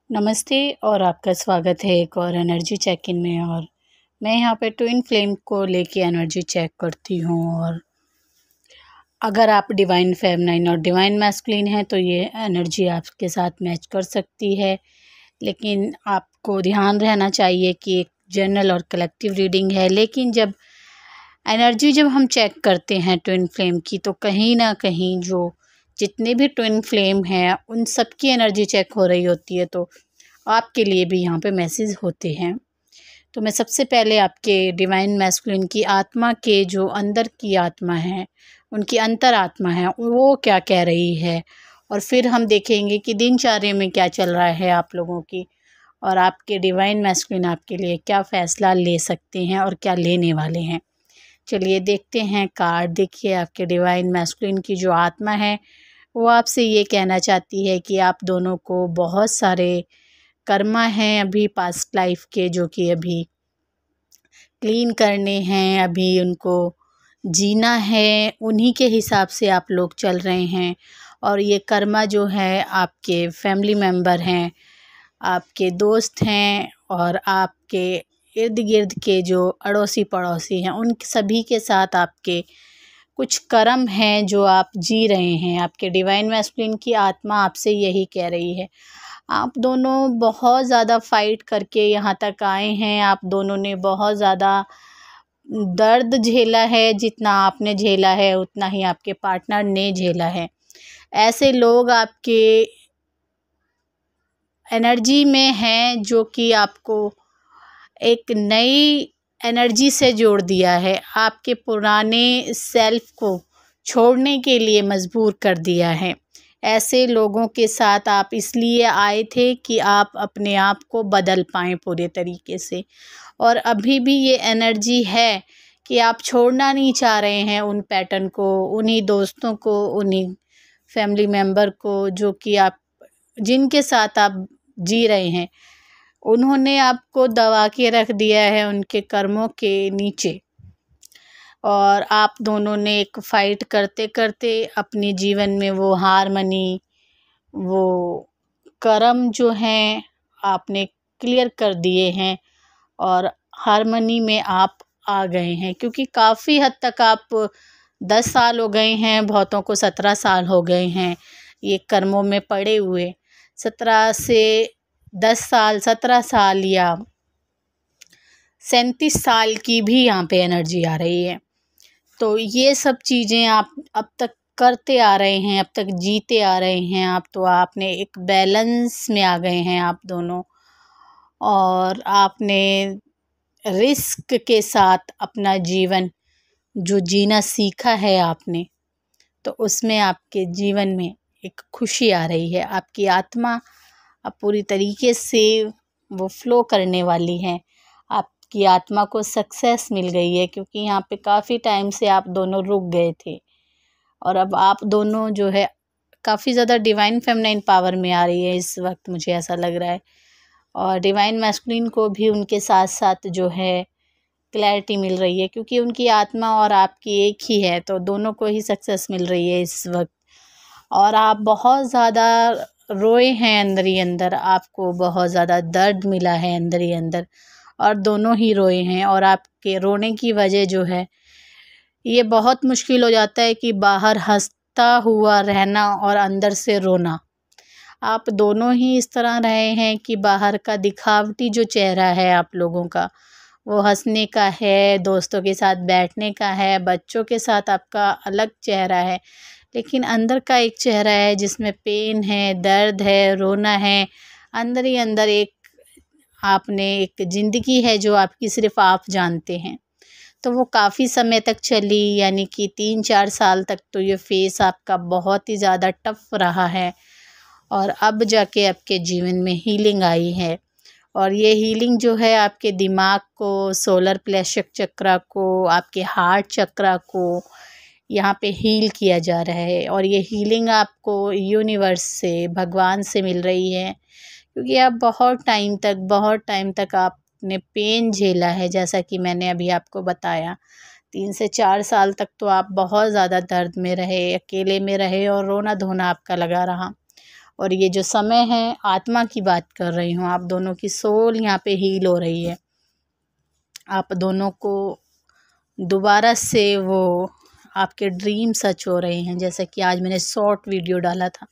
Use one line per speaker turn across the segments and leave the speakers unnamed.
नमस्ते और आपका स्वागत है एक और एनर्जी चेक इन में। और मैं यहाँ पे ट्विन फ्लेम को लेके एनर्जी चेक करती हूँ। और अगर आप डिवाइन फेमिनाइन और डिवाइन मैस्कुलिन हैं तो ये एनर्जी आपके साथ मैच कर सकती है, लेकिन आपको ध्यान रहना चाहिए कि एक जनरल और कलेक्टिव रीडिंग है। लेकिन जब हम चेक करते हैं ट्विन फ्लेम की, तो कहीं ना कहीं जो जितने भी ट्विन फ्लेम हैं उन सब की एनर्जी चेक हो रही होती है, तो आपके लिए भी यहाँ पे मैसेज होते हैं। तो मैं सबसे पहले आपके डिवाइन मैस्कुलिन की आत्मा के जो अंदर की आत्मा है, उनकी अंतर आत्मा है, वो क्या कह रही है, और फिर हम देखेंगे कि दिनचर्या में क्या चल रहा है आप लोगों की, और आपके डिवाइन मैस्कुलिन आपके लिए क्या फ़ैसला ले सकते हैं और क्या लेने वाले हैं। चलिए देखते हैं कार्ड। देखिए, आपके डिवाइन मैस्कुलिन की जो आत्मा है वो आपसे ये कहना चाहती है कि आप दोनों को बहुत सारे कर्मा हैं अभी पास्ट लाइफ के, जो कि अभी क्लीन करने हैं, अभी उनको जीना है। उन्हीं के हिसाब से आप लोग चल रहे हैं। और ये कर्मा जो है आपके फैमिली मेम्बर हैं, आपके दोस्त हैं, और आपके इर्द गिर्द के जो अड़ोसी पड़ोसी हैं, उन सभी के साथ आपके कुछ कर्म हैं जो आप जी रहे हैं। आपके डिवाइन मैस्कुलिन की आत्मा आपसे यही कह रही है। आप दोनों बहुत ज़्यादा फ़ाइट करके यहाँ तक आए हैं। आप दोनों ने बहुत ज़्यादा दर्द झेला है। जितना आपने झेला है उतना ही आपके पार्टनर ने झेला है। ऐसे लोग आपके एनर्जी में हैं जो कि आपको एक नई एनर्जी से जोड़ दिया है, आपके पुराने सेल्फ को छोड़ने के लिए मजबूर कर दिया है। ऐसे लोगों के साथ आप इसलिए आए थे कि आप अपने आप को बदल पाएँ पूरे तरीके से। और अभी भी ये एनर्जी है कि आप छोड़ना नहीं चाह रहे हैं उन पैटर्न को, उन्हीं दोस्तों को, उन्हीं फैमिली मेम्बर को, जो कि आप जिनके साथ आप जी रहे हैं। उन्होंने आपको दबा के रख दिया है उनके कर्मों के नीचे। और आप दोनों ने एक फ़ाइट करते करते अपने जीवन में वो हारमनी, वो कर्म जो हैं आपने क्लियर कर दिए हैं, और हारमनी में आप आ गए हैं। क्योंकि काफ़ी हद तक आप 10 साल हो गए हैं, बहुतों को 17 साल हो गए हैं ये कर्मों में पड़े हुए। 17 से 10 साल, 17 साल या 37 साल की भी यहाँ पे एनर्जी आ रही है। तो ये सब चीज़ें आप अब तक करते आ रहे हैं, अब तक जीते आ रहे हैं आप। तो आपने एक बैलेंस में आ गए हैं आप दोनों, और आपने रिस्क के साथ अपना जीवन जो जीना सीखा है आपने, तो उसमें आपके जीवन में एक खुशी आ रही है। आपकी आत्मा अब पूरी तरीके से वो फ्लो करने वाली है। आपकी आत्मा को सक्सेस मिल गई है, क्योंकि यहाँ पे काफ़ी टाइम से आप दोनों रुक गए थे। और अब आप दोनों जो है काफ़ी ज़्यादा डिवाइन फेमिनाइन पावर में आ रही है इस वक्त, मुझे ऐसा लग रहा है। और डिवाइन मैस्कुलिन को भी उनके साथ साथ जो है क्लैरिटी मिल रही है, क्योंकि उनकी आत्मा और आपकी एक ही है, तो दोनों को ही सक्सेस मिल रही है इस वक्त। और आप बहुत ज़्यादा रोए हैं अंदर ही अंदर, आपको बहुत ज़्यादा दर्द मिला है अंदर ही अंदर, और दोनों ही रोए हैं। और आपके रोने की वजह जो है, ये बहुत मुश्किल हो जाता है कि बाहर हंसता हुआ रहना और अंदर से रोना। आप दोनों ही इस तरह रहे हैं कि बाहर का दिखावटी जो चेहरा है आप लोगों का, वो हंसने का है, दोस्तों के साथ बैठने का है, बच्चों के साथ आपका अलग चेहरा है। लेकिन अंदर का एक चेहरा है जिसमें पेन है, दर्द है, रोना है। अंदर ही अंदर एक आपने एक ज़िंदगी है जो आपकी सिर्फ़ आप जानते हैं। तो वो काफ़ी समय तक चली, यानी कि 3-4 साल तक तो ये फ़ेज़ आपका बहुत ही ज़्यादा टफ़ रहा है। और अब जाके आपके जीवन में हीलिंग आई है। और ये हीलिंग जो है आपके दिमाग को, सोलर प्लेक्स चक्रा को, आपके हार्ट चक्रा को यहाँ पे हील किया जा रहा है। और ये हीलिंग आपको यूनिवर्स से, भगवान से मिल रही है, क्योंकि आप बहुत टाइम तक आपने पेन झेला है। जैसा कि मैंने अभी आपको बताया, 3 से 4 साल तक तो आप बहुत ज़्यादा दर्द में रहे, अकेले में रहे, और रोना धोना आपका लगा रहा। और ये जो समय है, आत्मा की बात कर रही हूँ, आप दोनों की सोल यहाँ पे हील हो रही है। आप दोनों को दोबारा से वो आपके ड्रीम सच हो रहे हैं। जैसे कि आज मैंने शॉर्ट वीडियो डाला था,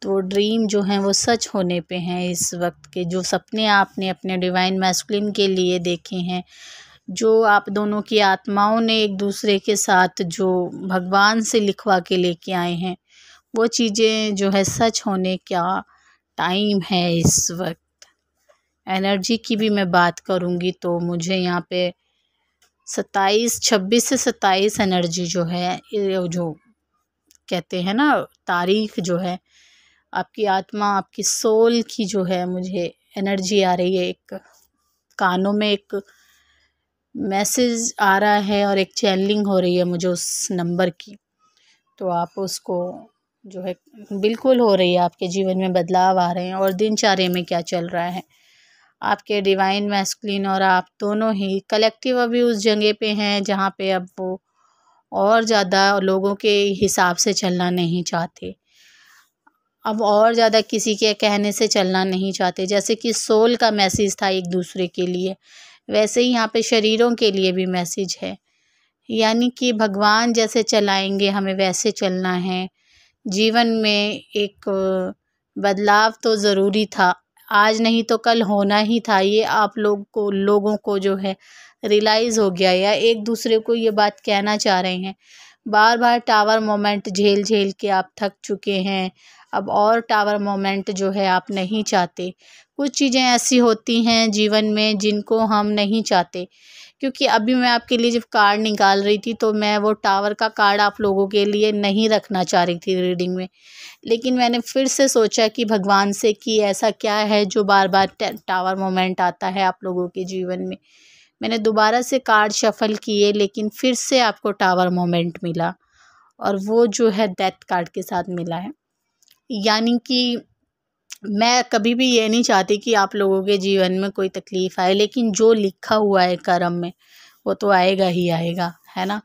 तो ड्रीम जो हैं वो सच होने पे हैं। इस वक्त के जो सपने आपने अपने डिवाइन मैस्कुलिन के लिए देखे हैं, जो आप दोनों की आत्माओं ने एक दूसरे के साथ जो भगवान से लिखवा के लेके आए हैं, वो चीज़ें जो है सच होने का टाइम है इस वक्त। एनर्जी की भी मैं बात करूँगी तो मुझे यहाँ पे 26 से 27 एनर्जी जो है, ये जो कहते हैं ना तारीख जो है, आपकी आत्मा, आपकी सोल की जो है मुझे एनर्जी आ रही है। एक कानों में एक मैसेज आ रहा है और एक चैनलिंग हो रही है मुझे उस नंबर की। तो आप उसको जो है बिल्कुल हो रही है, आपके जीवन में बदलाव आ रहे हैं। और दिनचर्या में क्या चल रहा है, आपके डिवाइन मैस्कुलिन और आप दोनों ही कलेक्टिव अभी उस जगह पे हैं जहाँ पे अब वो और ज़्यादा लोगों के हिसाब से चलना नहीं चाहते, अब और ज़्यादा किसी के कहने से चलना नहीं चाहते। जैसे कि सोल का मैसेज था एक दूसरे के लिए, वैसे ही यहाँ पे शरीरों के लिए भी मैसेज है। यानी कि भगवान जैसे चलाएंगे हमें वैसे चलना है। जीवन में एक बदलाव तो ज़रूरी था, आज नहीं तो कल होना ही था। ये आप लोगों को जो है रियलाइज़ हो गया, या एक दूसरे को ये बात कहना चाह रहे हैं। बार बार टावर मोमेंट झेल झेल के आप थक चुके हैं, अब और टावर मोमेंट जो है आप नहीं चाहते। कुछ चीज़ें ऐसी होती हैं जीवन में जिनको हम नहीं चाहते, क्योंकि अभी मैं आपके लिए जब कार्ड निकाल रही थी तो मैं वो टावर का कार्ड आप लोगों के लिए नहीं रखना चाह रही थी रीडिंग में, लेकिन मैंने फिर से सोचा कि भगवान से कि ऐसा क्या है जो बार बार टावर मोमेंट आता है आप लोगों के जीवन में। मैंने दोबारा से कार्ड शफल किए, लेकिन फिर से आपको टावर मोमेंट मिला, और वो जो है डेथ कार्ड के साथ मिला है। यानी कि मैं कभी भी ये नहीं चाहती कि आप लोगों के जीवन में कोई तकलीफ़ आए, लेकिन जो लिखा हुआ है कर्म में वो तो आएगा ही आएगा, है ना।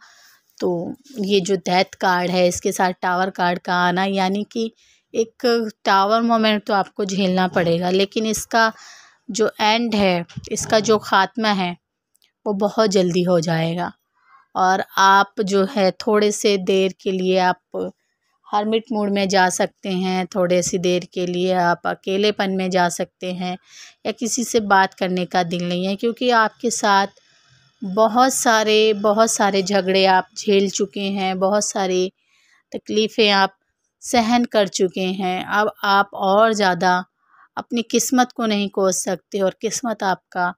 तो ये जो डेथ कार्ड है इसके साथ टावर कार्ड का आना, यानी कि एक टावर मोमेंट तो आपको झेलना पड़ेगा, लेकिन इसका जो एंड है, इसका जो ख़ात्मा है वो बहुत जल्दी हो जाएगा। और आप जो है थोड़े से देर के लिए आप हर्मिट मोड में जा सकते हैं, थोड़े सी देर के लिए आप अकेलेपन में जा सकते हैं, या किसी से बात करने का दिल नहीं है, क्योंकि आपके साथ बहुत सारे झगड़े आप झेल चुके हैं, बहुत सारी तकलीफ़ें आप सहन कर चुके हैं। अब आप और ज़्यादा अपनी किस्मत को नहीं कोस सकते, और किस्मत आपका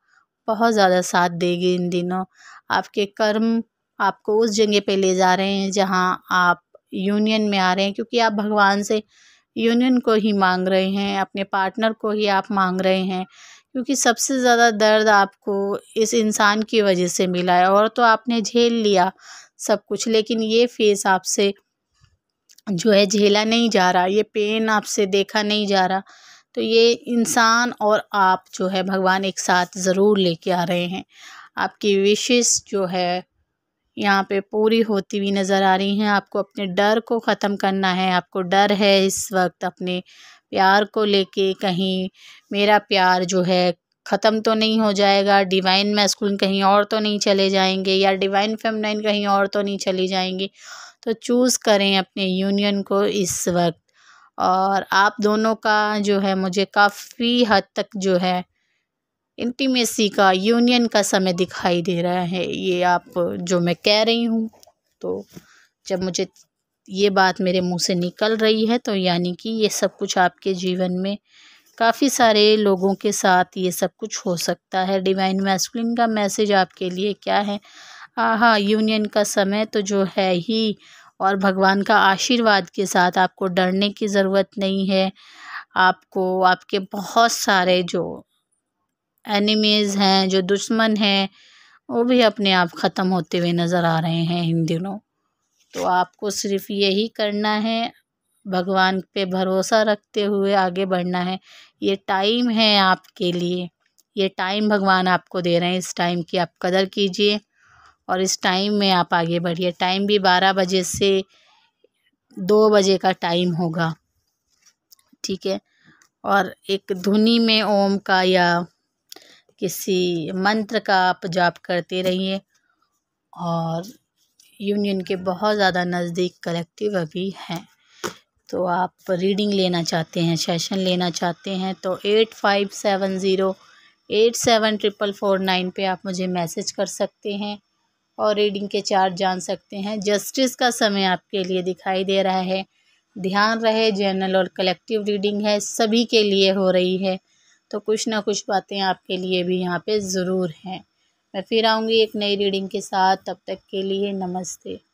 बहुत ज़्यादा साथ देगी इन दिनों। आपके कर्म आपको उस जगह पे ले जा रहे हैं जहाँ आप यूनियन में आ रहे हैं, क्योंकि आप भगवान से यूनियन को ही मांग रहे हैं, अपने पार्टनर को ही आप मांग रहे हैं, क्योंकि सबसे ज़्यादा दर्द आपको इस इंसान की वजह से मिला है। और तो आपने झेल लिया सब कुछ, लेकिन ये फेस आपसे जो है झेला नहीं जा रहा, ये पेन आपसे देखा नहीं जा रहा। तो ये इंसान और आप जो है भगवान एक साथ ज़रूर लेके आ रहे हैं। आपकी विशेस जो है यहाँ पे पूरी होती हुई नज़र आ रही हैं। आपको अपने डर को ख़त्म करना है। आपको डर है इस वक्त अपने प्यार को लेके, कहीं मेरा प्यार जो है ख़त्म तो नहीं हो जाएगा, डिवाइन मैस्कुलिन कहीं और तो नहीं चले जाएंगे, या डिवाइन फेमिनाइन कहीं और तो नहीं चली जाएंगी। तो चूज़ करें अपने यूनियन को इस वक्त। और आप दोनों का जो है मुझे काफ़ी हद तक जो है इंटीमेसी का, यूनियन का समय दिखाई दे रहा है। ये आप जो मैं कह रही हूँ, तो जब मुझे ये बात मेरे मुंह से निकल रही है तो यानी कि ये सब कुछ आपके जीवन में काफ़ी सारे लोगों के साथ ये सब कुछ हो सकता है। डिवाइन मैस्कुलिन का मैसेज आपके लिए क्या है? हाँ, यूनियन का समय तो जो है ही, और भगवान का आशीर्वाद के साथ आपको डरने की ज़रूरत नहीं है। आपको आपके बहुत सारे जो एनिमीज़ हैं, जो दुश्मन हैं, वो भी अपने आप ख़त्म होते हुए नज़र आ रहे हैं इन दिनों। तो आपको सिर्फ़ यही करना है, भगवान पे भरोसा रखते हुए आगे बढ़ना है। ये टाइम है आपके लिए, ये टाइम भगवान आपको दे रहे हैं। इस टाइम की आप कदर कीजिए और इस टाइम में आप आगे बढ़िए। टाइम भी 12 बजे से 2 बजे का टाइम होगा, ठीक है। और एक धुनी में ओम का या किसी मंत्र का आप जाप करते रहिए। और यूनियन के बहुत ज़्यादा नज़दीक कलेक्टिव अभी हैं। तो आप रीडिंग लेना चाहते हैं, सेशन लेना चाहते हैं तो 8570874449 पे आप मुझे मैसेज कर सकते हैं और रीडिंग के चार्ज जान सकते हैं। जस्टिस का समय आपके लिए दिखाई दे रहा है। ध्यान रहे, जनरल और कलेक्टिव रीडिंग है, सभी के लिए हो रही है, तो कुछ ना कुछ बातें आपके लिए भी यहाँ पे ज़रूर हैं। मैं फिर आऊँगी एक नई रीडिंग के साथ, तब तक के लिए नमस्ते।